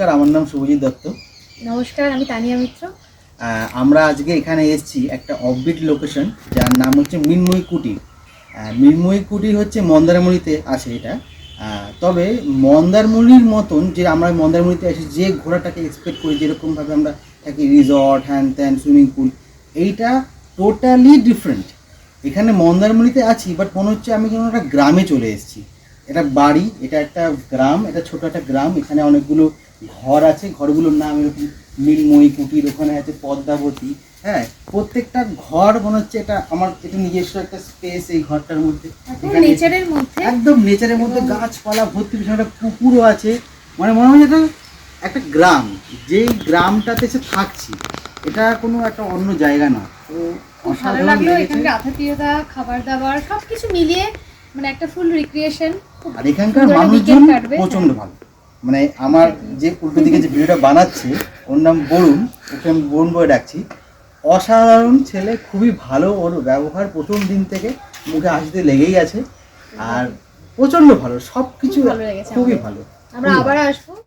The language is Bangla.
নমস্কার, আমার নাম শুভজিৎ দত্ত। নমস্কার, আমি তানিয়া মিত্র। আমরা আজকে এখানে এসেছি একটা অফবিট লোকেশন, যার নাম হচ্ছে মৃন্ময়ী কুটির। মৃন্ময়ী কুটির হচ্ছে মন্দারমণিতে আছে এটা। তবে মন্দারমণির মতন যে আমরা মন্দারমণিতে এসে যে ঘোরাটাকে এক্সপেক্ট করি, যেরকমভাবে আমরা থাকি রিসর্ট হ্যান ত্যান সুইমিং পুল, এইটা টোটালি ডিফারেন্ট। এখানে মন্দারমণিতে আছি, বাট মনে হচ্ছে আমি যেন একটা গ্রামে চলে এসেছি। এটা বাড়ি, এটা একটা গ্রাম, এটা ছোট একটা গ্রাম। এখানে অনেকগুলো ঘর আছে, ঘরগুলোর নাম এরকম মৃন্ময়ী কুটির, ওখানে আছে পদ্মাবতী। হ্যাঁ, প্রত্যেকটা ঘর মনে হচ্ছে এটা আমার এটা নিজস্ব একটা স্পেস এই ঘরটার মধ্যে। নেচারের মধ্যে, একদম নেচারের মধ্যে, গাছপালা ভর্তি, পিছনে একটা পুকুরও আছে। মানে মনে হয় এটা একটা গ্রাম, যেই গ্রামটাতে এসে থাকছি, এটা কোনো একটা অন্য জায়গা না। তো খুব ভালো লাগলো। এখানকার আতিথেয়তা, খাবার দাবার সবকিছু মিলিয়ে মানে একটা ফুল রিক্রিয়েশন। আর এখানকার মানুষজন প্রচন্ড ভালো। মানে আমার যে উল্টো দিকে যে ভিডিওটা বানাচ্ছে, ওর নাম বরুণ, ওকে আমি বরুণ বলে ডাকছি। অসাধারণ ছেলে, খুবই ভালো। ওর ব্যবহার প্রথম দিন থেকে মুখে হাসিতে লেগেই আছে, আর প্রচন্ড ভালো, সব কিছু ভালো লেগেছে, খুবই ভালো। আমরা আবার আসবো।